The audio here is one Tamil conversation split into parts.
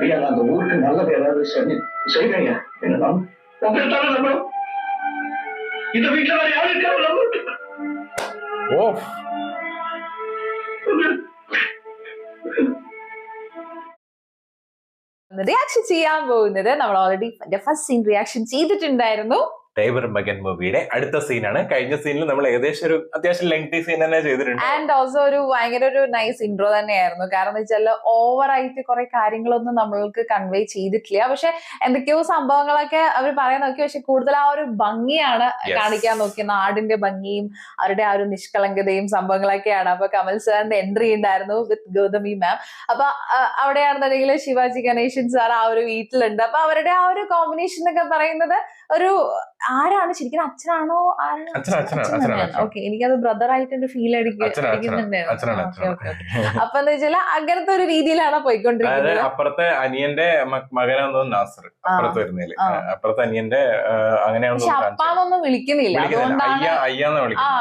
ஐயா நான் அந்த ஊருக்கு நல்லது ஏதாவது செய்வேன் ஐயா. என்ன உங்களை தானே நம்பணும். இந்த வீட்டுல வேற யாரும் இருக்காங்க நம்ப. ஓ റിയാക്ഷൻ ചെയ്യാൻ പോകുന്നത് നമ്മൾ ഓൾറെഡി ഫസ്റ്റ് സീൻ റിയാക്ഷൻ ചെയ്തിട്ടുണ്ടായിരുന്നു. ഡ്രൈവർ മകൻ മൂവിയുടെ അടുത്ത സീനാണ്. കഴിഞ്ഞ സീനിൽ നമ്മൾ ഏകദേശം ഒരു അത്യാവശ്യം ലെങ്തി സീൻ തന്നെ ചെയ്തിട്ടുണ്ട്. ആൻഡ് ഓൾസോ ഒരു ഭയങ്കര ഒരു നൈസ് ഇൻട്രോ തന്നെയായിരുന്നു. കാരണം എന്ന് വെച്ചാൽ ഓവറായിട്ട് കുറെ കാര്യങ്ങളൊന്നും നമ്മൾക്ക് കൺവേ ചെയ്തിട്ടില്ല. പക്ഷെ എന്തൊക്കെയോ സംഭവങ്ങളൊക്കെ അവർ പറയാൻ നോക്കി. പക്ഷെ കൂടുതൽ ആ ഒരു ഭംഗിയാണ് കാണിക്കാൻ നോക്കി. നാടിന്റെ ഭംഗിയും അവരുടെ ആ ഒരു നിഷ്കളങ്കതയും സംഭവങ്ങളൊക്കെയാണ്. അപ്പൊ കമൽ സാറിന്റെ എൻട്രി ഉണ്ടായിരുന്നു വിത്ത് ഗൗതമി മാം. അപ്പൊ അവിടെയാണെന്നുണ്ടെങ്കിൽ ശിവാജി ഗണേശൻ സാർ ആ ഒരു വീട്ടിലുണ്ട്. അപ്പൊ അവരുടെ ആ ഒരു കോമ്പിനേഷൻ എന്നൊക്കെ പറയുന്നത് ഒരു ആരാണ് ശരിക്കും അച്ഛനാണോ ഓക്കെ എനിക്കത് ബ്രദർ ആയിട്ട് ഫീൽ അടിക്കുന്നുണ്ടായിരുന്നു. അപ്പൊ എന്താ വെച്ചാൽ അങ്ങനത്തെ ഒരു രീതിയിലാണ് പോയിക്കൊണ്ടിരിക്കുന്നത്. അപ്പുറത്തെ അനിയന്റെ മകനാണെന്ന് നാസർ അപ്പുറത്ത് വരുന്നില്ല. അപ്പുറത്തെ അനിയന്റെ അങ്ങനെയാണെന്ന് അപ്പാന്നൊന്നും വിളിക്കുന്നില്ല.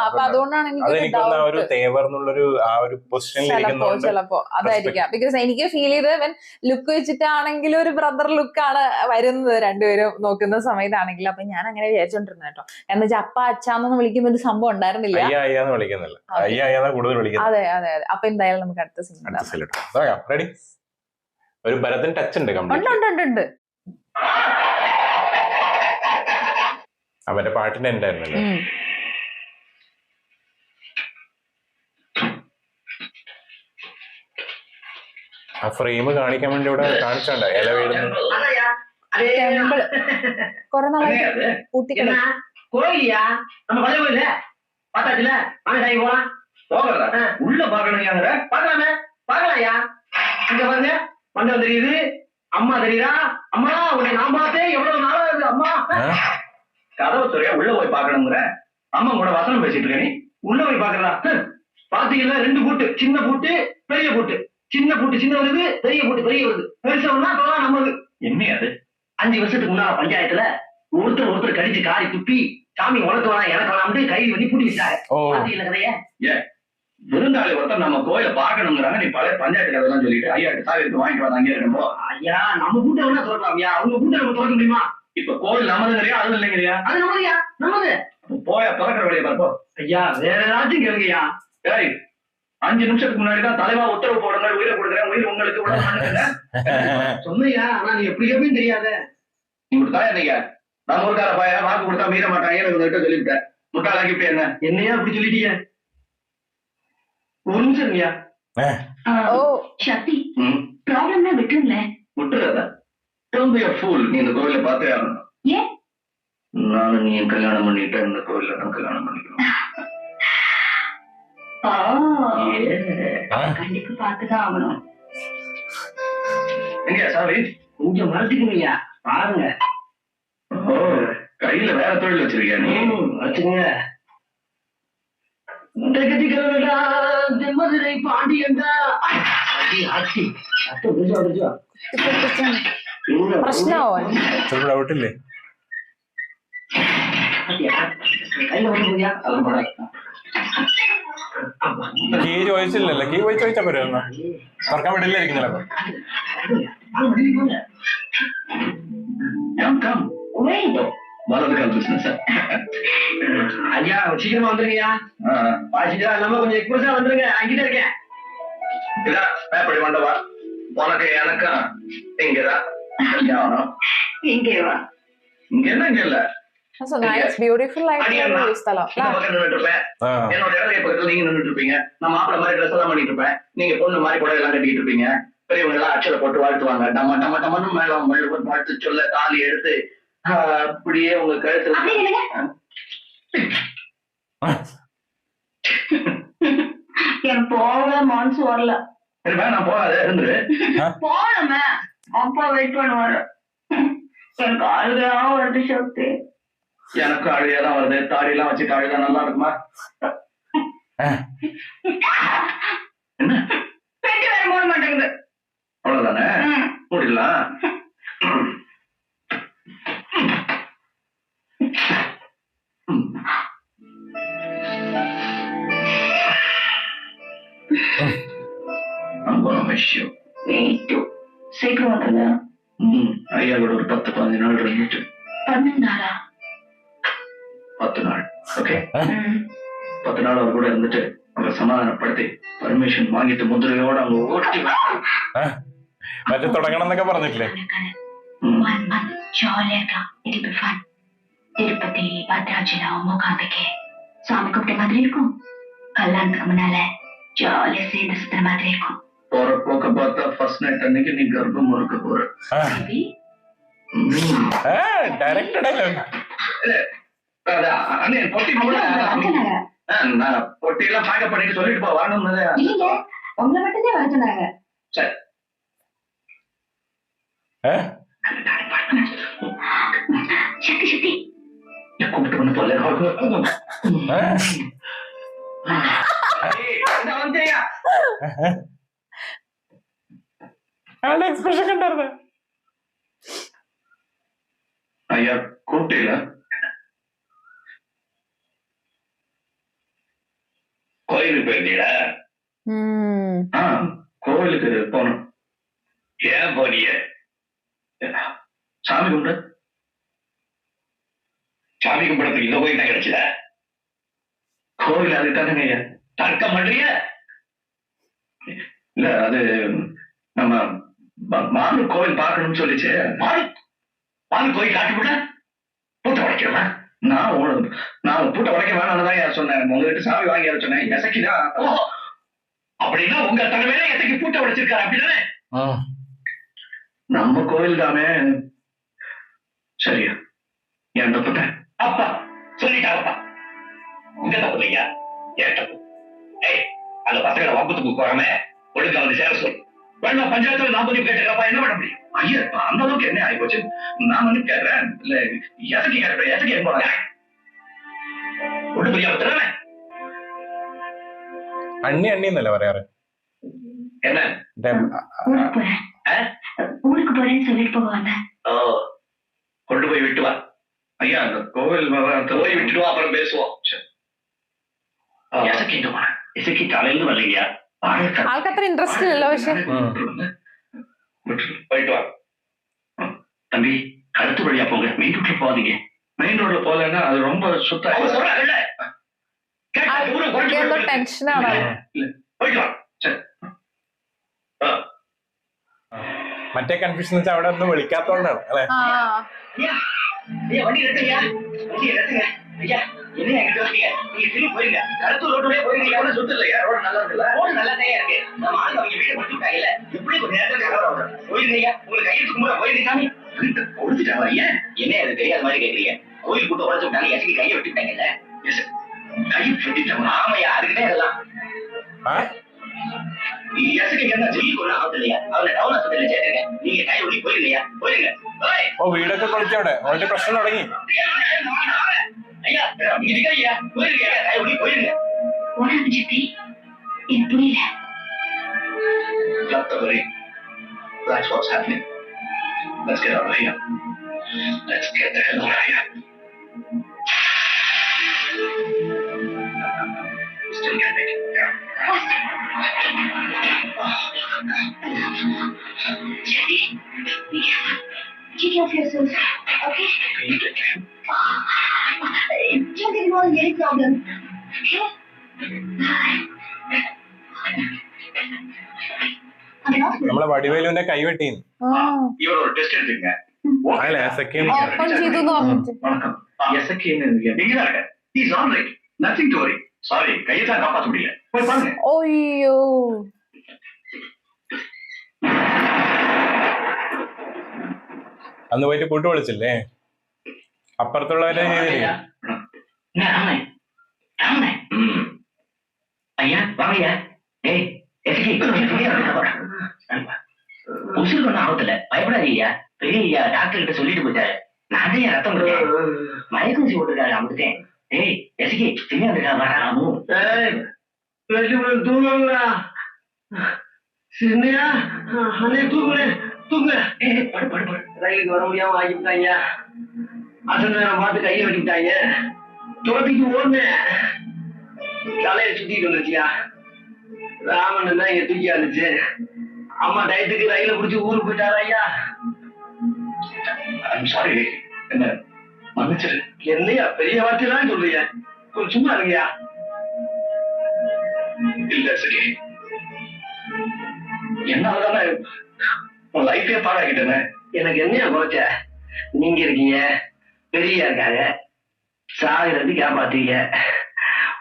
അപ്പൊ അതുകൊണ്ടാണ് എനിക്ക് തേവർ എന്നുള്ളൊരു ആ ഒരു പൊസിഷനിൽ ചിലപ്പോ അതായിരിക്കാം. ബിക്കോസ് എനിക്ക് ഫീൽ ചെയ്ത് ലുക്ക് വെച്ചിട്ടാണെങ്കിലും ഒരു ബ്രദർ ലുക്കാണ് വരുന്നത് രണ്ടുപേരും നോക്കുന്ന സമയത്താണെങ്കിൽ. അപ്പൊ ഞാൻ അങ്ങനെ വിചാരിച്ചോണ്ടിരുന്ന കേട്ടോ. എന്ന് വെച്ചാൽ അപ്പ അച്ഛാന്നൊന്നും വിളിക്കുന്ന ഒരു സംഭവം ഉണ്ടായിരുന്നില്ല. അതെ അതെ അതെ. അപ്പൊ എന്തായാലും നമുക്ക് അടുത്ത സീൻ ഒരു ഭരതൻ ടച്ച് ഉണ്ട്. ഉണ്ട് അവന്റെ പാട്ടിന്റെ ഉണ്ടായിരുന്നല്ലോ. ആ ഫ്രെയിം കാണിക്കാൻ വേണ്ടി ഇവിടെ കാണിച്ചോണ്ട ഇല വീടുന്നു. കൊറേ നാളായിട്ട് കൂട്ടിക്കളി கோயிலியா நம்ம பழைய கோயில பார்த்தாச்சுல வாங்க சாமி போலாம். போகல உள்ள பாக்கணும் பாக்கலாமே பாக்கலாம்யா. இங்க பாருங்க மண்டபம் தெரியுது. அம்மா தெரியுதா? அம்மா உன்னை நான் பார்த்தேன் எவ்வளவு நாளா இருக்கு அம்மா. கதவை துறையா உள்ள போய் பாக்கணுங்கிற அம்மா கூட வசனம் பேசிட்டு இருக்க. நீ உள்ள போய் பாக்குறதா? பாத்தீங்களா 2 பூட்டு, சின்ன பூட்டு பெரிய பூட்டு. சின்ன பூட்டு சின்ன வருது, பெரிய பூட்டு பெரிய வருது. பெருசா சொல்லலாம் நம்மது. என்ன அது 5 வருஷத்துக்கு முன்னால பஞ்சாயத்துல ஒருத்தர் கடிச்சு காரி துப்பி சாமி உனக்கு வேணாம் எனக்கு வேணாம் கைது பண்ணி பூட்டி வச்சாங்க. பாத்தீங்களா கதைய? விருந்தாளி ஒருத்தர் நம்ம கோயில பாக்கணுங்கிறாங்க. நீ பழைய பஞ்சாயத்து கதைலாம் சொல்லிட்டு ஐயா சாவிக்கு வாங்கிட்டு வராங்க என்னமோ. ஐயா நம்ம கூட்ட வேணா சொல்லலாம். ஐயா அவங்க கூட்ட நம்ம திறக்க முடியுமா? இப்ப கோயில் நமதுங்கறியா அது இல்லைங்கறியா? அது நமதுயா நமது. போயா திறக்கிற வேலையை பார்ப்போம். ஐயா வேற ஏதாச்சும் கேளுங்கய்யா. சரி 5 நிமிஷத்துக்கு முன்னாடிதான் தலைவா உத்தரவு போடுங்க உயிரை கொடுக்குறேன் உயிர் உங்களுக்கு விட மாட்டேங்க சொன்னையா. ஆனா நீ எப்படி எப்படின்னு தெரியாத. நீ கொடுத்தா என்னையா நான் ஊருக்கார பாயா வாக்கு கொடுத்தா மீற மாட்டாங்க உங்ககிட்ட சொல்லிவிட்டேன். முட்டாளாக்கி இப்ப என்னையா அப்படி சொல்லிட்டீங்க? ஒரு நிமிஷம்யா. சக்தி ப்ராப்ளம்னா விட்டுருங்களேன். விட்டுறதா? Don't be a fool. நீ இந்த கோயில பார்த்தே ஆகணும். ஏன்? நானும் நீ கல்யாணம் பண்ணிட்டு இந்த கோயில தான் கல்யாணம் பண்ணிக்கணும். கண்டிப்பா பார்த்துதான் ஆகணும். எங்க சாமி கொஞ்சம் மறைச்சிக்கணும்யா பாருங்க. கையில வேற தொழில் வச்சிருக்கியா நீ? வச்சுக்கோங்க. மதுரை பாண்டியன்டா ஆட்சி പ്രശ്നമാവില്ലേ? കീ ചോദിച്ചില്ലല്ലോ. കീ പോയി ചോദിച്ചാ പോരുന്ന തുറക്കാൻ വേണ്ടിയില്ലായിരിക്കും ചിലപ്പോ. வலதுகால் பிசினஸ். ஐயா சீக்கிரமா வந்துருங்கய்யா. வாசிச்சா இல்லாம கொஞ்சம் எக்ஸ்பிரஸா வந்துருங்க. அங்கிட்ட இருக்கேன். இதான் மேப்படி மண்டபா. உனக்கு எனக்கும் இங்கதான் கல்யாணம். இங்கேவா? இங்க என்ன இங்க இல்ல. என்னோட இடத்துல பக்கத்துல நீங்க நின்றுட்டு இருப்பீங்க. நான் மாப்பிள்ள மாதிரி ட்ரெஸ் எல்லாம் பண்ணிட்டு இருப்பேன். நீங்க பொண்ணு மாதிரி கூட எல்லாம் கட்டிட்டு இருப்பீங்க. பெரியவங்க எல்லாம் அச்சலை போட்டு வாழ்த்துவாங்க. டம்ம டம்ம டம்மன்னு மேல வாழ்த்து சொல்ல தாலி எடுத்து அப்படியே உங்க கழுத்துல எனக்கு போகவே மனசு வரல. நான் போகாத இருந்து போனமே அப்பா வெயிட் பண்ணுவாரு. எனக்கு அழுகையா வருது சக்தி. எனக்கு அழுகையாதான் வருது. தாடி எல்லாம் வச்சுட்டு அழுகா நல்லா இருக்குமா? என்ன பெட்டி வேற போட மாட்டேங்குது. அவ்வளவுதானே முடியலாம். I'm gonna miss you. Me too. சீக்கிரம் வந்துருங்க. ஐயா கூட ஒரு 10-15 நாள் இருந்துட்டு 12 நாளா? 10 நாள். ஓகே, 10 நாள் அவர் கூட இருந்துட்டு அவரை சமாதானப்படுத்தி പെർമിഷൻ വാങ്ങിട്ട് മുദ്രയോടെ അങ്ങ് ഓടി മറ്റേ തുടങ്ങണം എന്നൊക്കെ പറഞ്ഞിട്ടില്ലേ? திருப்பதி, பத்ராச்சலம், மூகாம்பிகை சாமி கூப்பிட்ட மாதிரி இருக்கும். கல்யாணத்துக்கு முன்னால ஜாலியா சேர்ந்து சுத்துற மாதிரி இருக்கும். போற போக்க பார்த்தா ஃபர்ஸ்ட் நைட் அன்னைக்கு நீ கர்ப்பம் இருக்க போற. அண்ணே பொட்டி நான் பொட்டியெல்லாம் பேக்கப் பண்ணிட்டு சொல்லிட்டு போ வரணும்னு. இல்ல, உங்களை மட்டும்தான் வர சொன்னாங்க. சரி சக்தி சக்தி கூப்பிட்டு பண்ண போல எக்ஸ்பிரஷன் கண்டாரு. ஐயா கூப்பிட்டீங்களா? கோயிலுக்கு போயிருந்தீங்களா? கோவிலுக்கு போனோம். ஏன் போனீங்க? சாமி கும்பிட. சாமி கும்பிடத்துக்கு இந்த கோயில் தான் கிடைச்சல. கோவில் அதுக்காக ஐயா தர்க்கம் பண்றீங்க? இல்ல, அது நம்ம மாறு கோவில் பார்க்கணும்னு சொல்லிச்சு. மாறு கோயில் காட்டுப்பட பூட்டை உடைக்கிறேன். நான் பூட்டை உடைக்க வேணாம்னுதான் சொன்னேன். உங்ககிட்ட சாமி வாங்கி சொன்னேன். எசக்கிதான். அப்படின்னா உங்க தலைமையில எசக்கி பூட்டை உடைச்சிருக்காரு அப்படிதானே? நம்ம கோவில் தானே. சரியா? ஏன் தப்பு? அப்பா சொல்லிட்டாப்பா, உங்க தப்பு இல்லையா? ஏன் தப்பு? அந்த பசங்களை வம்பத்துக்கு போறாம ஒழுங்கா வந்து சேர சொல்லு. வேணா பஞ்சாயத்துல 40 கேட்டப்பா என்ன பண்ண முடியும்? ஐயா அந்த அளவுக்கு என்ன ஆகி போச்சு? நான் வந்து கேட்கிறேன். இல்ல எசக்கி கேட்கிறேன். எசக்கி என்ன போறாங்க? ஒண்ணு புரியாம அண்ணி அண்ணின்னല്ലേ പറയാറ്? என்ன ஊருக்கு போறேன்னு சொல்லிட்டு போவாங்க. கொண்டு போய் விட்டு வா. ஐயா அந்த கோவில் போய் விட்டுட்டு அப்புறம் பேசுவோம். இசைக்கு காலையில வரலையா? ആൾക്ക് അത്ര ഇൻട്രസ്റ്റ് ഇല്ലല്ലോ. പക്ഷെ போயிட்டு வா தம்பி. அடுத்த வழியா போங்க, மெயின் ரோட்ல போகாதீங்க. மெயின் ரோட்ல போகலன்னா அது ரொம்ப சுத்தம். എന്തോ ടെൻഷനാണ്. போயிட்டு வா. சரி. മറ്റേ കൺഫ്യൂഷൻ വെച്ചാൽ അവിടെ ഒന്നും വിളിക്കാത്തോണ്ടാണ് അല്ലെ? வண்டி எடுத்துங்க. வண்டி எடுத்துங்க. ஐயா என்ன என்கிட்ட வந்தீங்க? நீங்க திரும்பி போயிருங்க. அடுத்த ரோட்லயே போயிருங்க. எவ்வளவு சுத்தம் இல்லையா? ரோடு நல்லா இருக்குல்ல? ரோடு நல்லா தான் இருக்கு. நம்ம ஆளுங்க அவங்க வீடு கொடுத்துட்டாங்கல்ல, எப்படி கொஞ்சம் நேரத்துல கலவரம் வரும். போயிருங்க ஐயா. உங்களுக்கு கையெழுத்து கும்பிட போயிருங்க சாமி. கொடுத்துட்டாங்க ஐயா. என்ன அது தெரியாத மாதிரி கேட்கறீங்க? கோயில் கூட்ட உடச்சு விட்டாங்க. எசக்கி கையை விட்டுட்டாங்கல்ல. கையை விட்டுட்டாங்க. ஆமையா, அதுக்கிட்டே இதெல்லாம் எசக்கி என்ன சொல்லி கொள்ள ஆகுது இல்லையா? அவனை டவுன் ஹாஸ்பிட்டல்ல சேர்த்துருங்க. நீங்க கையை விட்டு போயிருங்க. போயிருங்க. ഓ വീടൊക്കെ പൊളിച്ചവിടെ ഓൾറെഡി പ്രശ്നം തുടങ്ങി. ஐயா ஐயா போயிருங்க. கையை விட்டு போயிருங்க. போறாங்க சக்தி. எனக்கு புரியல. Not the worry. That's what's happening. Let's get out of here. Let's get the hell out of here. Still can't make it. Jenny, be careful. Take care of yourself, okay? Don't get involved in any problem, okay? നമ്മളെ വടിവേലുവിന്റെ കൈ വെട്ടി. இவரோட டெஸ்ட் எடுத்துங்க. അല്ല സെക്കൻഡ് ഓപ്പൺ ചെയ്തു പറഞ്ഞിട്ട്. வணக்கம். எசக்கின்னு நீங்க தான் இருக்க. He is all right. Nothing to worry. Sorry, கையை தான் காப்பாற்ற முடியல. போய் பாருங்க. അയ്യോ, അന്ന് പോയിട്ട് കൂട്ട് വിളിച്ചില്ലേ? അപ്പുറത്തുള്ളവരെ ചെയ്തില്ലേ? ஐயா வாங்கய்யா. ஏய் எசக்கி உசுருக்கு ஒன்றும் ஆகத்துல, பயப்படாதீங்க. பெரிய டாக்டர் கிட்ட சொல்லிட்டு போயிட்டாரு. நான் தான் ரத்தம் கொடுத்தேன். மயக்கம் ஊசி போட்டுருக்காரு. அமுட்டேன். ஏய் எசக்கி திங்க வந்துட்டா வராமு. தூங்குங்களா சின்னையா? அண்ணே தூங்குனே தூங்க. படு படு படு. ரயிலுக்கு வர முடியாம ஆகிவிட்டாங்க. அசல் நேரம் பார்த்து கையை வெட்டிவிட்டாங்க. துரத்திக்கு ஓடுனேன். தலையை சுத்திட்டு வந்துருச்சியா? ராமன் தான் இங்க தூக்கி வந்துச்சு. அம்மா டயத்துக்கு ரயில புடிச்சு ஊருக்கு போயிட்டாரா ஐயா? சாரி, என்ன மன்னிச்சிரு. என்னையா பெரிய வார்த்தையெல்லாம் சொல்றீங்க? கொஞ்சம் சும்மா இருங்கயா. இல்ல சரி, என்னாலதானே உன் லைஃபே பாழாக்கிட்டேனே. எனக்கு என்னையா குறைச்ச? நீங்க இருக்கீங்க, பெரிய இருக்காங்க, சாகுறது காப்பாத்தீங்க,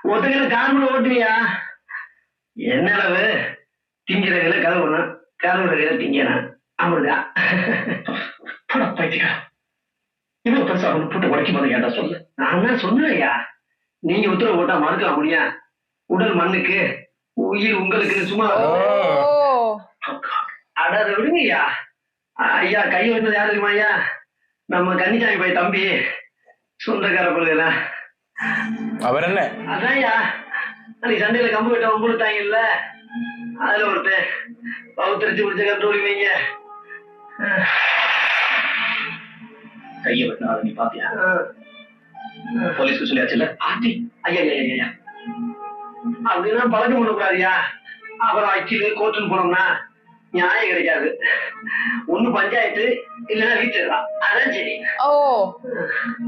ஒருத்தங்களை கார்மெண்ட் ஓட்டுவியா? என்ன அளவு திங்கிற கையில கழுவணும், கழுவுற கையில திங்கணும், அப்படிதான். இவ்வளவு பெருசா போட்டு உடைக்க போது ஏன்டா சொல்லு? நான் தான் சொன்னேன்யா, நீங்க உத்தரவு போட்டா மறுக்க முடியும். உடல் மண்ணுக்கு, உயிர் உங்களுக்கு. சும்மா அட விடுங்கய்யா. ஐயா கை வச்சது யாரு இருக்குமா ஐயா? நம்ம கன்னிசாமி போய் தம்பி, சொந்தக்கார பிள்ளைல. அவர் என்ன? அதான்யா, அன்னைக்கு சண்டையில கம்பு கட்ட உங்களுத்தாங்க இல்ல, அதுல ஒருத்தர் பவுத்தரிச்சு குடிச்ச கண்ட்ரோலி வைங்க. கைய வெட்டினாலும் நீ பாத்தியா? போலீஸ்க்கு சொல்லியாச்சுல்ல? ஆட்டி ஐயா ஐயா ஐயா அப்படின்னா பழக்கம் பண்ணக்கூடாதியா. அப்புறம் அக்கிலு கோர்ட்டுன்னு போனோம்னா நியாயம் கிடைக்காது. ஒண்ணு பஞ்சாயத்து இல்லைன்னா வீட்டுல. அதான் சரி.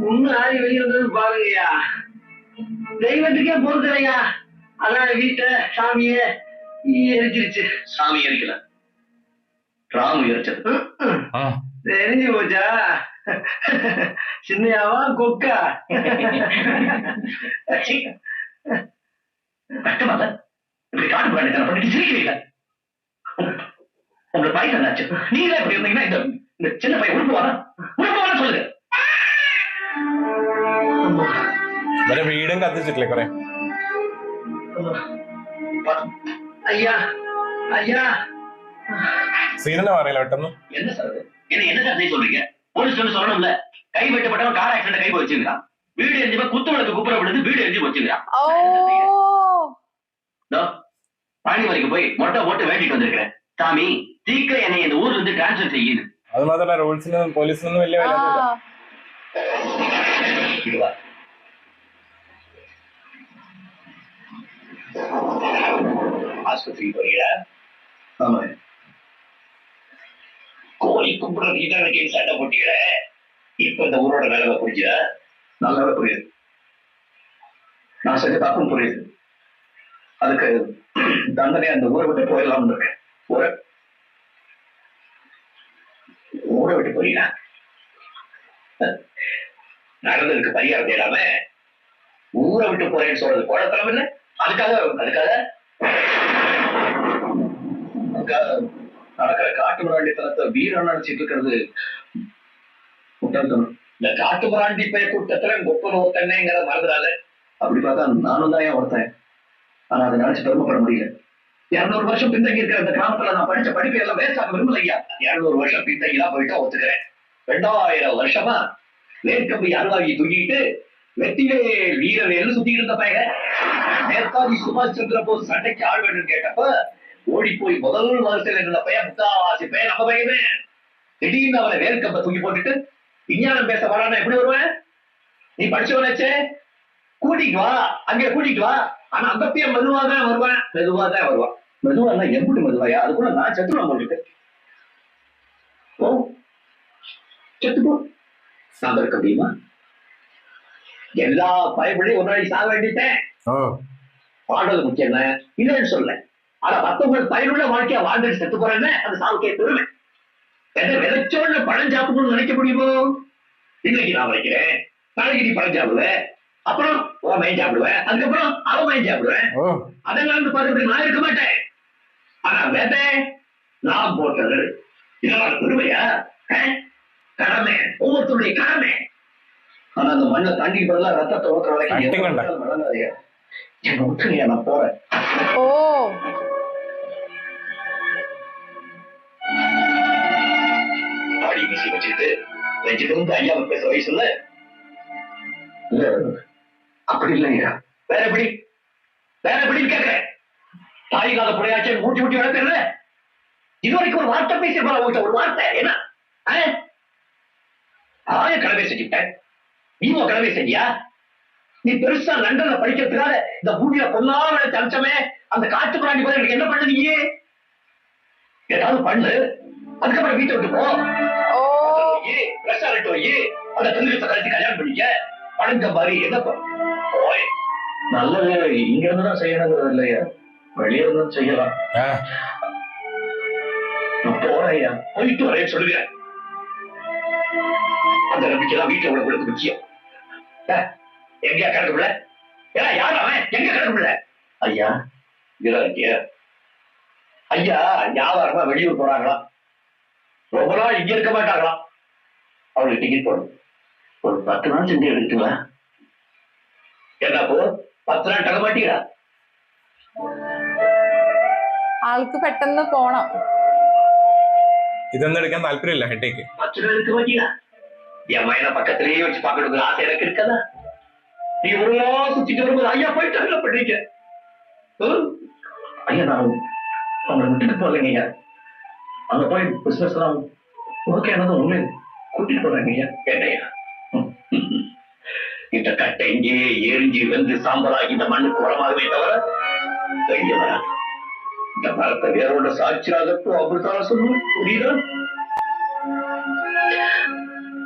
ஒண்ணு ஆடி வெளியே பாருங்கய்யா, தெய்வத்துக்கே பொறுக்கலையா. அதான் வீட்டை சாமிய எரிச்சிருச்சு. சாமி எரிக்கல, ராமு எரிச்சது. தெரிஞ்சு போச்சா? சின்னையாவா கொக்கா? கஷ்டமால இப்படி காட்டு பிராணி பண்ணிட்டு சிரிக்கிறீங்க. உங்க பையன் என்னாச்சு? நீங்களே இப்படி இருந்தீங்கன்னா இந்த சின்ன பையன் உருப்புவாரா? உருப்புவாரா சொல்லுங்க. வீடும் கத்திச்சிட்டே குறை. ஐயா ஐயா சீரன வரையில வெட்டணும். என்ன சார் என்ன சார் சொல்றீங்க? போலீஸ் சொல்லணும்ல, கை வெட்டப்பட்டவன் கார் ஆக்சிடென்ட் கை வச்சுக்கிறான், வீடு எரிஞ்சு குத்து விளக்கு குப்புற விழுந்து வீடு எரிஞ்சு வச்சுக்கிறான். பழனி வரைக்கும் போய் மொட்டை போட்டு வேண்டிட்டு வந்திருக்கிறேன். சாமி சீக்கிரம் என்னை இந்த ஊர்ல இருந்து டிரான்ஸ்பர் செய்யுது. அது மாதிரி ரூல்ஸ் போலீஸ் വലിയ വില. ஆஸ்பத்திரிக்கு போறீங்களா? ஆமா. கோயில் கும்பிடுற நீதான் சண்டை போட்டீங்களே, இப்ப இந்த ஊரோட நிலைமை புரிஞ்சுதா? நல்லாவே புரியுது. நான் செஞ்ச தப்பும் புரியுது. அதுக்கு தண்டனை அந்த ஊரை விட்டு போயிடலாம் இருக்கேன். ஊரை விட்டு போறீங்களா? நடந்ததுக்கு பரிகாரம் தேடாம ஊரை விட்டு போறேன்னு சொல்றது குழப்பம் இல்லை. அதுக்காக நடக்கிற காட்டு மிராண்டித்தனத்தை வீரம் நினைச்சிட்டு இருக்கிறது முட்டாள்தனம். இந்த காட்டு மிராண்டி பெயர் கூட்டத்துல கொப்பன் ஒருத்தன்னைங்கிற மறந்துடாத. அப்படி பார்த்தா நானும் தான் ஒருத்தன். ஆனா அதை நினைச்சு பெருமைப்பட முடியல. 200 வருஷம் பின்தங்கி இருக்கிற அந்த கிராமத்துல நான் படிச்ச படிப்பு எல்லாம் வேஸ்டாக விரும்பலையா. 200 வருஷம் பின்தங்கி தான் போயிட்டா ஒத்துக்கிறேன். 2000 வருஷமா வேர்க்கம்பி அருவாகி தூக்கிட்டு வெற்றிவேல் வீரவேல் சுத்திட்டு இருந்த பையன் நேதாஜி சுபாஷ் சந்திர போஸ் சண்டைக்கு ஆள் வேணும்னு கேட்டப்ப ஓடி போய் முதல் வரிசையில் இருந்த பையன் முக்காவாசி பையன் நம்ம பையனே. திடீர்னு அவனை வேர்க்கம்ப தூக்கி போட்டுட்டு விஞ்ஞானம் பேச வரானா எப்படி வருவேன்? நீ படிச்சவனாச்சே, கூட்டிட்டு வா, அங்கே கூட்டிட்டு வா. ஆனா அந்த பையன் மெதுவா தான் வருவான். மெதுவா எப்படி மெதுவாயா? அதுக்குள்ள நான் செத்துருவான் போட்டுட்டு செத்துப்போ. நான் இருக்க முடியுமா? எல்லா பயப்படியும் ஒரு நாளைக்கு சாக வேண்டிட்டேன். பாடுறது முக்கியம் என்ன இல்லைன்னு சொல்ல. ஆனா மத்தவங்க பயனுள்ள வாழ்க்கையா வாழ்ந்துட்டு செத்து போறேன்னு அந்த சாவுக்கே பெருமை. எதை விதைச்சோன்னு பழம் சாப்பிடணும்னு நினைக்க முடியுமோ? இன்னைக்கு நான் வைக்கிறேன், நாளைக்கு நீ பழம் சாப்பிடுவ, அப்புறம் உன் மயம் சாப்பிடுவேன், அதுக்கப்புறம் அவன் மயம் சாப்பிடுவேன். அதெல்லாம் பார்த்துட்டு நான் இருக்க மாட்டேன். ஆனா வேதை நான் போட்டது இதனால பெருமையா? கடமை, ஒவ்வொருத்தருடைய கடமை. ஆனா அந்த மண்ணை தாண்டி பதிலாக ரத்தத்தை ஓட்டுற வரைக்கும் வளர்ந்தாதீங்க. எங்க விட்டுருங்க, நான் போறேன். தாடி மீசி வச்சுட்டு வந்து ஐயாவை பேச வயசுல அப்படி இல்லையா? வேற எப்படி கேட்கிறேன்? தாய் இல்லாத புடையாச்சே மூட்டி மூட்டி வளர்க்கல. இதுவரைக்கும் ஒரு வார்த்தை பேசி ஒரு வார்த்தை என்ன? ஆய கடமை செஞ்சுட்டேன், நீங்க கடமை செஞ்சியா? நீ பெருசா லண்டன்ல படிக்கிறதுக்காக இந்த பூமியில பொல்லாத அம்சமே அந்த காட்டு பிராணி போல எனக்கு என்ன பண்ணீங்க? ஏதாவது பண்ணு, அதுக்கப்புறம் வீட்டை விட்டு போ. ഓ ரெஸ்டாரண்ட் போய் அந்த தந்திரத்தை கழிச்சு கல்யாணம் பண்ணிக்க. பணம் சம்பாதி என்ன போய் நல்லது. இங்க இருந்துதான் செய்யணுங்கிறது இல்லையா, வெளியே இருந்தும் செய்யலாம். நான் போறேன் ஐயா, போயிட்டு வரேன்னு சொல்லுகிறேன். அந்த நம்பிக்கைதான் வீட்டுல உள்ள முக்கியம். எங்கயா கிடக்குள்ள? ஏன்னா யார் அவன்? எங்க கிடக்குள்ள? ஐயா இதா இருக்கிய ஐயா, வியாபாரமா வெளியூர் போறாங்களா, ரொம்ப நாள் இங்க இருக்க மாட்டாங்களாம். அவங்களுக்கு டிக்கெட் போடும், ஒரு 10 நாள் செஞ்சு எடுத்துக்கலாம். என்ன போ 10 നാൾ ടക മാറ്റിയിടാ. ആൾക്ക് പെട്ടെന്ന് പോണം. ഇതൊന്നും എടുക്കാൻ താല്പര്യമില്ല, ഹെഡേക്ക്. 10 നാൾ എടുത്ത് മാറ്റിയിടാ. என் மயனை பக்கத்திலேயே வச்சு பார்க்கணுங்கிற ஆசை எனக்கு இருக்கதா? நீ ஒரு நாள் சுத்திட்டு வரும்போது ஐயா போயிட்டு என்ன பண்ணீங்க? ஐயா நான் அவங்களை விட்டுட்டு போகலைங்க ஐயா. அங்க போய் பிசினஸ் எல்லாம் ஓகே ஆனதும் உண்மை கூட்டிட்டு போறாங்க ஐயா. கேட்டையா இந்த கட்டை இங்கே எரிஞ்சு வந்து சாம்பலாகி இந்த மண்ணுக்கு உரமாகவே தவிர கைய வராது. இந்த மரத்தை வேரோட சாட்சியாகட்டும் அப்படித்தான் சொல்லணும், புரியுதா?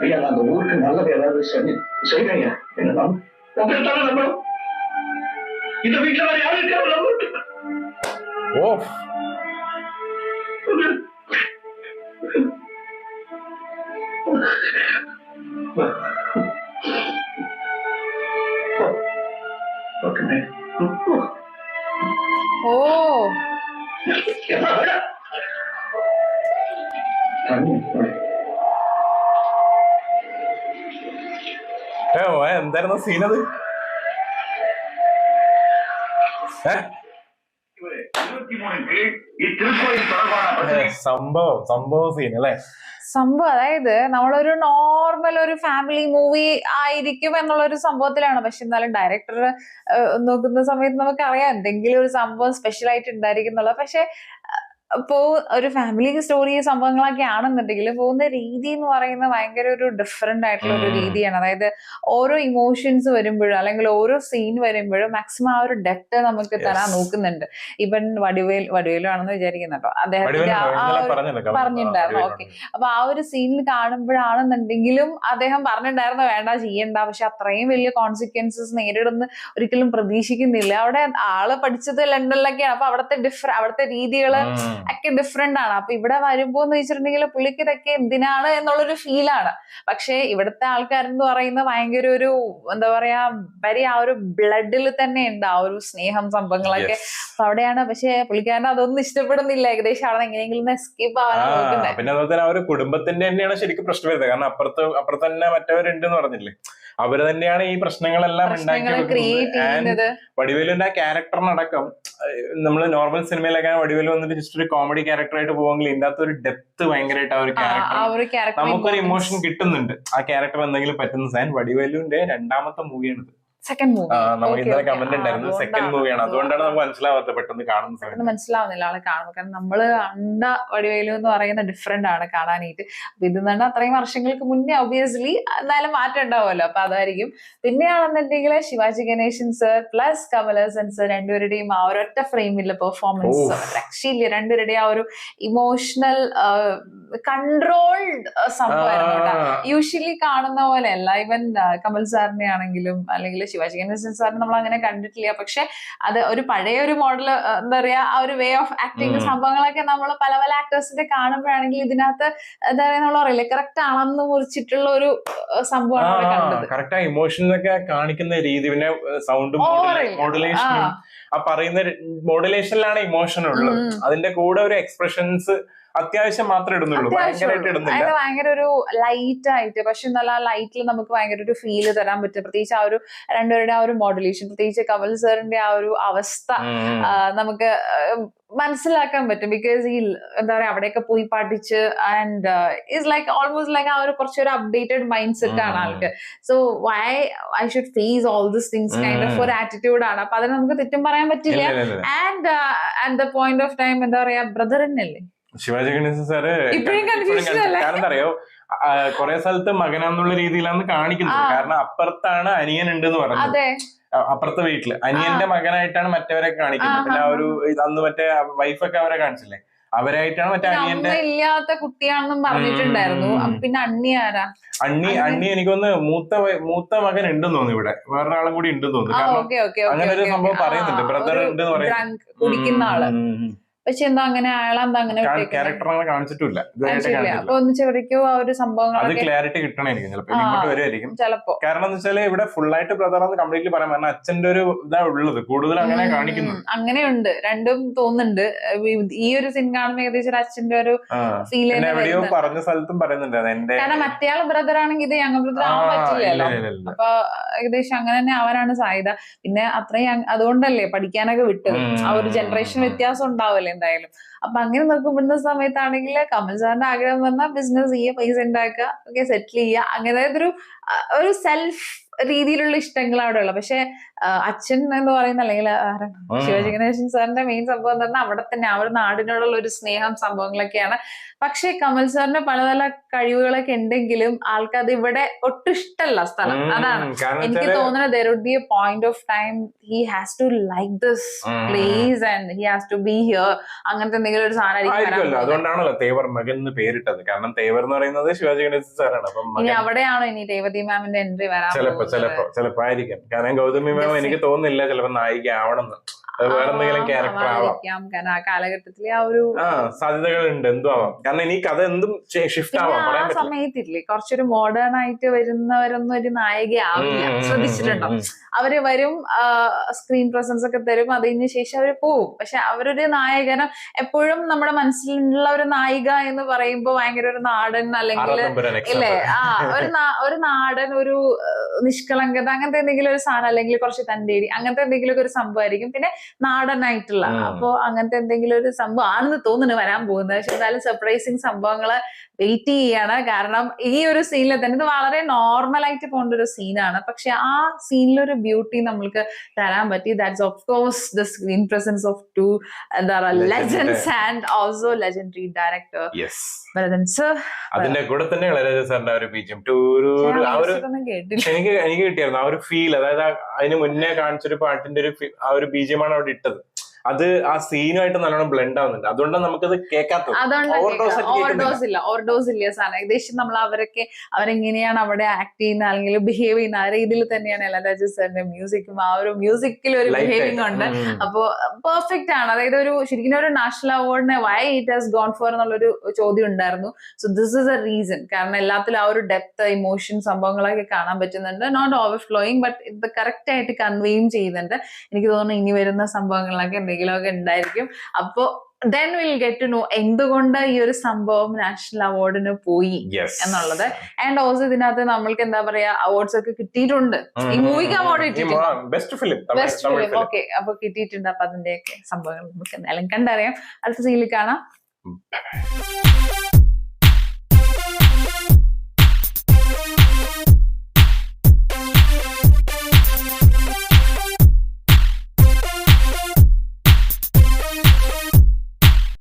ஐயா நான் அந்த ஊருக்கு நல்லது ஏதாவது செய்வேன் ஐயா. என்ன உங்கள்கிட்ட நம்பணும், இந்த வீட்டுல வேற யாரும் இருக்காரு நம்பணும். ஓ ഓ എന്തായിരുന്നു സീനത്? സംഭവം സീൻ അല്ലേ? സംഭവം അതായത് നമ്മളൊരു നോർമൽ ഒരു ഫാമിലി മൂവി ആയിരിക്കും എന്നുള്ള ഒരു സംഭവത്തിലാണ്. പക്ഷെ എന്നാലും ഡയറക്ടർ നോക്കുന്ന സമയത്ത് നമുക്കറിയാം എന്തെങ്കിലും ഒരു സംഭവം സ്പെഷ്യൽ ആയിട്ട് ഉണ്ടായിരിക്കും എന്നുള്ളത്. പക്ഷെ ഇപ്പോ ഒരു ഫാമിലി സ്റ്റോറി സംഭവങ്ങളൊക്കെ ആണെന്നുണ്ടെങ്കിൽ പോകുന്ന രീതി എന്ന് പറയുന്നത് ഭയങ്കര ഒരു ഡിഫറെന്റ് ആയിട്ടുള്ള ഒരു രീതിയാണ്. അതായത് ഓരോ ഇമോഷൻസ് വരുമ്പോഴും അല്ലെങ്കിൽ ഓരോ സീൻ വരുമ്പോഴും മാക്സിമം ആ ഒരു ഡെപ്ത് നമുക്ക് തരാൻ നോക്കുന്നുണ്ട്. ഇവൻ വടിവേലു ആണെന്ന് വിചാരിക്കുന്നുണ്ടോ, അദ്ദേഹത്തിന്റെ പറഞ്ഞിട്ടുണ്ടായിരുന്നു. ഓക്കെ, അപ്പൊ ആ ഒരു സീനിൽ കാണുമ്പോഴാണെന്നുണ്ടെങ്കിലും അദ്ദേഹം പറഞ്ഞിട്ടുണ്ടായിരുന്നു വേണ്ട ചെയ്യണ്ട, പക്ഷെ അത്രയും വലിയ കോൺസിക്വൻസസ് നേരിടുന്ന ഒരിക്കലും പ്രതീക്ഷിക്കുന്നില്ല. അവിടെ ആള് പഠിച്ചത് ലണ്ടനിലൊക്കെയാണ്, അപ്പൊ അവിടുത്തെ രീതികള് ഒക്കെ ഡിഫറെന്റ് ആണ്. അപ്പൊ ഇവിടെ വരുമ്പോ എന്ന് വെച്ചിട്ടുണ്ടെങ്കിൽ പുള്ളിക്ക് ഇതൊക്കെ എന്തിനാണ് എന്നുള്ളൊരു ഫീലാണ്. പക്ഷെ ഇവിടുത്തെ ആൾക്കാരെന്ന് പറയുന്ന ഭയങ്കര ഒരു എന്താ പറയാ വരി ആ ഒരു ബ്ലഡിൽ തന്നെ ഉണ്ട് ആ ഒരു സ്നേഹം സംഭവങ്ങളൊക്കെ. അപ്പൊ അവിടെയാണ്. പക്ഷെ പുള്ളിക്കാരൻ അതൊന്നും ഇഷ്ടപ്പെടുന്നില്ല. ഏകദേശം അവിടെ എങ്ങനെയെങ്കിലും എസ്കേപ്പ് ആവാനാണ് നോക്കുന്നത്. പിന്നെ അതുപോലെ തന്നെ ആ ഒരു കുടുംബത്തിന്റെ തന്നെയാണ് ശരിക്കും പ്രശ്നം വരുന്നത്. കാരണം അപ്പുറത്ത് തന്നെ മറ്റവരുണ്ടെന്ന് പറഞ്ഞില്ലേ, അവര് തന്നെയാണ് ഈ പ്രശ്നങ്ങളെല്ലാം ഉണ്ടാക്കി. വടിവേലുവിന്റെ ആ ക്യാരക്ടറിനടക്കം നമ്മള് നോർമൽ സിനിമയിലൊക്കെ വടിവേലു വന്നിട്ട് ജസ്റ്റ് ഒരു കോമഡി ക്യാരക്ടർ ആയിട്ട് പോകുമെങ്കിൽ ഇതിന്റെ അകത്ത് ഒരു ഡെപ്ത് ഭയങ്കരമായിട്ട് ആ ഒരു ക്യാരക്ടർ നമുക്കൊരു ഇമോഷൻ കിട്ടുന്നുണ്ട്. ആ ക്യാരക്ടർ എന്തെങ്കിലും പറ്റുന്ന സാൻ വടിവേലുവിന്റെ 2ാമത്തെ മൂവിയാണിത്. സെക്കൻഡ് മൂവി നമുക്ക് ഇന്നലെ കമന്റ് ഉണ്ടായിരുന്നു, സെക്കൻഡ് മൂവിയാണ്. അതുകൊണ്ടാണ് നമുക്ക് മനസ്സിലാവാത്തത്, പെട്ടെന്ന് കാണുന്ന സമയത്ത് മനസ്സിലാവുന്നില്ല ആളെ കാണുമ്പോൾ. കാരണം നമ്മള് കണ്ട വടിവേലു എന്ന് പറയുന്ന ഡിഫറെന്റ് ആണ് കാണാനായിട്ട്. അപ്പൊ ഇത് തന്നെ അത്രയും വർഷങ്ങൾക്ക് മുന്നേ ഒബിയസ്ലി എന്തായാലും മാറ്റം ഉണ്ടാവുമല്ലോ, അപ്പൊ അതായിരിക്കും. പിന്നെയാണെന്നുണ്ടെങ്കിൽ Sivaji Ganesan sir plus Kamal Haasan sir രണ്ടുപേരുടെയും ആ ഒരൊറ്റ ഫ്രെയിമിലെ പെർഫോമൻസ് രക്ഷയില്ല. രണ്ടുപേരുടെയും ആ ഒരു ഇമോഷണൽ കൺട്രോൾഡ് സംഭവമായിരുന്നു. യൂഷ്വലി കാണുന്ന പോലെ അല്ല. ഈവൻ കമൽ സാറിനെ ആണെങ്കിലും അല്ലെങ്കിൽ ശിവാജി ഗണേശൻ സാറിന് നമ്മൾ അങ്ങനെ കണ്ടിട്ടില്ല. പക്ഷെ അത് ഒരു പഴയ ഒരു മോഡൽ എന്താ പറയാ ആ ഒരു വേ ഓഫ് ആക്ടിങ് സംഭവങ്ങളൊക്കെ നമ്മൾ പല പല ആക്ടേഴ്സിന്റെ കാണുമ്പോഴാണെങ്കിൽ ഇതിനകത്ത് എന്താ പറയാ നമ്മൾ കറക്റ്റ് അളന്ന് മുറിച്ചിട്ടുള്ള ഒരു സംഭവമാണ് കണ്ടത്. കറക്റ്റ് ആ ഇമോഷൻസൊക്കെ കാണിക്കുന്ന രീതി, പിന്നെ സൗണ്ട് മോഡുലേഷൻ, ആ പറയുന്ന മോഡുലേഷനിലാണ് ഇമോഷൻ ഉള്ളത്. അതിന്റെ കൂടെ ഒരു എക്സ്പ്രഷൻസ് അത്യാവശ്യം മാത്രമേ ഇടുന്നുള്ളൂ, ഭയങ്കരമായിട്ട് ഇടുന്നില്ല. ഭയങ്കര ഒരു ലൈറ്റ് ആയിട്ട്. പക്ഷെ നല്ല ആ ലൈറ്റിൽ നമുക്ക് ഭയങ്കര ഒരു ഫീല് തരാൻ പറ്റും. പ്രത്യേകിച്ച് ആ ഒരു രണ്ടുപേരുടെ ആ ഒരു മോഡുലേഷൻ, പ്രത്യേകിച്ച് കമൽ സാറിന്റെ ആ ഒരു അവസ്ഥ നമുക്ക് മനസ്സിലാക്കാൻ പറ്റും. ബിക്കോസ് ഈ എന്താ പറയാ അവിടെയൊക്കെ പോയി പഠിച്ച് and is like almost like ആ ഒരു കുറച്ചൊരു അപ്ഡേറ്റഡ് മൈൻഡ് സെറ്റ് ആണ് ആൾക്ക്. So why I should face all this things kind of ഒരു ആറ്റിറ്റ്യൂഡ് ആണ്. അപ്പൊ അതിന് നമുക്ക് തെറ്റും പറയാൻ പറ്റില്ല. And at the point of time എന്താ പറയാ ബ്രദർ തന്നെയല്ലേ ശിവാജി ഗണേശൻ സാറ്. കാരണം എന്താ അറിയോ, കുറെ സ്ഥലത്ത് മകനാന്നുള്ള രീതിയിലാണ് കാണിക്കുന്നത്. കാരണം അപ്പുറത്താണ് അനിയൻ ഉണ്ടെന്ന് പറഞ്ഞത്, അപ്പുറത്തെ വീട്ടില് അനിയന്റെ മകനായിട്ടാണ് മറ്റവരെ കാണിക്കുന്നത്. പിന്നെ ആ ഒരു അന്ന് മറ്റേ വൈഫൊക്കെ അവരെ കാണിച്ചില്ലേ, അവരായിട്ടാണ് മറ്റേ അനിയന്റെ അമ്മ ഇല്ലാത്ത കുട്ടിയാണെന്നും പറഞ്ഞിട്ടുണ്ടായിരുന്നു. പിന്നെ അണ്ണി ആരാ? അണ്ണി എനിക്കൊന്ന് മൂത്ത മകൻ ഉണ്ടെന്ന് തോന്നുന്നു ഇവിടെ, വേറൊരാളും കൂടി ഉണ്ടെന്ന് തോന്നുന്നു. കാരണം അങ്ങനെ ഒരു സംഭവം പറയുന്നുണ്ട്, ബ്രദർ ഉണ്ടെന്ന് പറയുന്നത്, കുടിക്കുന്ന ആള്. പക്ഷെ എന്താ അങ്ങനെ അയാളെന്താ അങ്ങനെ ക്യാരക്ടർ കാണിച്ചിട്ടില്ല. അപ്പൊ ഒന്ന് ചെറിയോ ആ ഒരു സംഭവങ്ങൾ അത് ക്ലാരിറ്റി കിട്ടണമായിരിക്കും ചിലപ്പോൾ, ഇങ്ങോട്ട് വരുമായിരിക്കും ചിലപ്പോ. കാരണം എന്ന് വെച്ചാൽ ഇവിടെ ഫുൾ ആയിട്ട് ബ്രദർ എന്ന് കംപ്ലീറ്റ്ലി പറയാൻ, കാരണം അച്ഛന്റെ ഒരു ഇതാ ഉള്ളത്, കൂടുതൽ അങ്ങനെ കാണിക്കുന്നു. അങ്ങനെയുണ്ട്, രണ്ടും തോന്നുന്നുണ്ട്. ഈ ഒരു സീൻ കാണുമ്പോൾ ഏകദേശം ഒരു അച്ഛന്റെ ഒരു ഫീൽ എവിടെയോ പറഞ്ഞ സ്ഥലത്തും പറയുന്നുണ്ട്. കാരണം മറ്റേയാൾ ബ്രദർ ആണെങ്കിൽ ഇത് യങ് ബ്രദർ ആവാൻ പറ്റില്ലല്ലോ. അപ്പൊ ഏകദേശം അങ്ങനെ തന്നെ ആവാനാണ് സാധ്യത. പിന്നെ അത്രയും അതുകൊണ്ടല്ലേ പഠിക്കാനൊക്കെ വിട്ടത്. ആ ഒരു ജനറേഷൻ വ്യത്യാസം ഉണ്ടാവല്ലേ എന്തായാലും. അപ്പൊ അങ്ങനെ നോക്കപ്പെടുന്ന സമയത്താണെങ്കിൽ കമൽ സാറിന്റെ ആഗ്രഹം പറഞ്ഞാൽ ബിസിനസ് ചെയ്യുക, പൈസ ഉണ്ടാക്കുക, ഓക്കെ സെറ്റിൽ ചെയ്യുക, അങ്ങനെ ഒരു സെൽഫ് രീതിയിലുള്ള ഇഷ്ടങ്ങൾ അവിടെ ഉള്ള. പക്ഷെ അച്ഛൻ എന്ന് പറയുന്ന അല്ലെങ്കിൽ ശിവാജി ഗണേശൻ സാറിന്റെ മെയിൻ സംഭവം എന്ന് പറഞ്ഞാൽ അവിടെ തന്നെ ആ ഒരു നാടിനോടുള്ള ഒരു സ്നേഹം സംഭവങ്ങളൊക്കെയാണ്. പക്ഷെ കമൽ സാറിന് പല പല കഴിവുകളൊക്കെ ഉണ്ടെങ്കിലും ആൾക്കത് ഇവിടെ ഒട്ടും ഇഷ്ടമല്ല സ്ഥലം. അതാണ് എനിക്ക് തോന്നുന്നത്. there would be a point of time he has to like this place and he has to be here. അങ്ങനത്തെ എന്തെങ്കിലും ഒരു സാധനം. അതുകൊണ്ടാണല്ലോ തേവർ മകൻ എന്ന് പേരിട്ടത്. കാരണം തേവർ എന്ന് പറയുന്നത് ശിവാജി ഗണേശൻ സാറാണ്. ഇനി അവിടെയാണോ ഇനി രേവതി മാമിന്റെ എൻട്രി വരാൻ? ചിലപ്പോ ആയിരിക്കും. കാരണം ഗൗതമി മാം എനിക്ക് തോന്നുന്നില്ല ചിലപ്പോ നായിക ആവണമെന്ന്, വേറെ എന്തെങ്കിലും ക്യാരക്ടർ ആവാം. കാരണം ആ കാലഘട്ടത്തിലെ ആ ഒരു സാധ്യതകളുണ്ട്, എന്തും ആവാം. കാരണം ഇനി കഥ എന്തും ഷിഫ്റ്റ് ആവാം. ആ സമയത്തില്ലേ കുറച്ചൊരു മോഡേൺ ആയിട്ട് വരുന്നവരൊന്നും ഒരു നായികയാവില്ല. ശ്രദ്ധിച്ചിട്ടുണ്ടോ? അവര് വരും, സ്ക്രീൻ പ്രസൻസ് ഒക്കെ തരും, അതിന് ശേഷം അവര് പോവും. പക്ഷെ അവരൊരു നായകനും എപ്പോഴും നമ്മുടെ മനസ്സിലുള്ള ഒരു നായിക എന്ന് പറയുമ്പോ ഭയങ്കര ഒരു നാടൻ, അല്ലെങ്കിൽ ഇല്ലേ ഒരു നാടൻ, ഒരു നിഷ്കളങ്കത, അങ്ങനത്തെ എന്തെങ്കിലും ഒരു സാധനം, അല്ലെങ്കിൽ കുറച്ച് തന്റേടി, അങ്ങനത്തെ എന്തെങ്കിലും ഒരു സംഭവമായിരിക്കും. പിന്നെ നാടനായിട്ടുള്ള, അപ്പൊ അങ്ങനത്തെ എന്തെങ്കിലും ഒരു സംഭവം ആണെന്ന് തോന്നുന്നു വരാൻ പോകുന്നത്. പക്ഷെ എന്തായാലും സർപ്രൈസിങ് സംഭവങ്ങള് വെയിറ്റ് ചെയ്യാണ്. കാരണം ഈ ഒരു സീനിൽ തന്നെ ഇത് വളരെ നോർമൽ ആയിട്ട് പോകേണ്ട ഒരു സീനാണ്. പക്ഷെ ആ സീനിലൊരു ബ്യൂട്ടി നമ്മൾക്ക് തരാൻ പറ്റി. That's of course the screen presence of two എന്താ പറയുക legends and also legendary director Bharathan sir. അതിന്റെ കൂടെ തന്നെ ഇളയരാജ സാറിന്റെ ഒരു ബീജം എനിക്ക് കിട്ടിയായിരുന്നു ആ ഒരു ഫീൽ. അതായത് അതിന് മുന്നേ കാണിച്ചൊരു പാട്ടിന്റെ ആ ഒരു ബീജമാണ് അവിടെ ഇട്ടത്. അത് ആ സീനുമായിട്ട് നല്ലോണം ബ്ലെൻഡ് ആവുന്നുണ്ട്. അതുകൊണ്ടാണ് നമുക്കത് കേൾക്കാത്തത്. ഓവർഡോസ് ഇല്ല സാധനം. ഏകദേശം നമ്മൾ അവരെങ്ങനെയാണ് അവിടെ ആക്ട് ചെയ്യുന്ന അല്ലെങ്കിൽ ബിഹേവ് ചെയ്യുന്ന ആ രീതിയിൽ തന്നെയാണ് ഇളയരാജ സാറിന്റെ മ്യൂസിക്കും. ആ ഒരു മ്യൂസിക്കിൽ ഒരു ബിഹേവിംഗ് ഉണ്ട്. അപ്പോ പെർഫെക്റ്റ് ആണ്. അതായത് ഒരു ശരിക്കും ഒരു നാഷണൽ അവാർഡിനെ why it has gone for എന്നുള്ളൊരു ചോദ്യം ഉണ്ടായിരുന്നു. So this is a reason. കാരണം എല്ലാത്തിലും ആ ഒരു ഡെപ്ത്, ഇമോഷൻ സംഭവങ്ങളൊക്കെ കാണാൻ പറ്റുന്നുണ്ട്. നോട്ട് ഓവർ ഫ്ലോയിങ്, ബട്ട് ഇത് കറക്റ്റ് ആയിട്ട് കൺവേയും ചെയ്യുന്നുണ്ട്. എനിക്ക് തോന്നുന്നു ഇനി വരുന്ന സംഭവങ്ങളൊക്കെ എന്തെങ്കിലുമൊക്കെ ഉണ്ടായിരിക്കും. അപ്പോ then we'll get to know എന്തുകൊണ്ട് ഈ ഒരു സംഭവം നാഷണൽ അവാർഡിന് പോയി എന്നുള്ളത്. ആൻഡ് ഓൾസോ ഇതിനകത്ത് നമ്മൾക്ക് എന്താ പറയാ അവാർഡ്സ് ഒക്കെ കിട്ടിയിട്ടുണ്ട്. ഈ മൂവിക്ക് അവാർഡ് കിട്ടിയിട്ടുണ്ട്, ബെസ്റ്റ് ഫിലിം. ഓക്കെ, അപ്പൊ കിട്ടിയിട്ടുണ്ട്. അപ്പൊ അതിന്റെയൊക്കെ സംഭവങ്ങൾ നമുക്ക് എന്തായാലും കണ്ടറിയാം. അടുത്ത സീനിൽ കാണാം.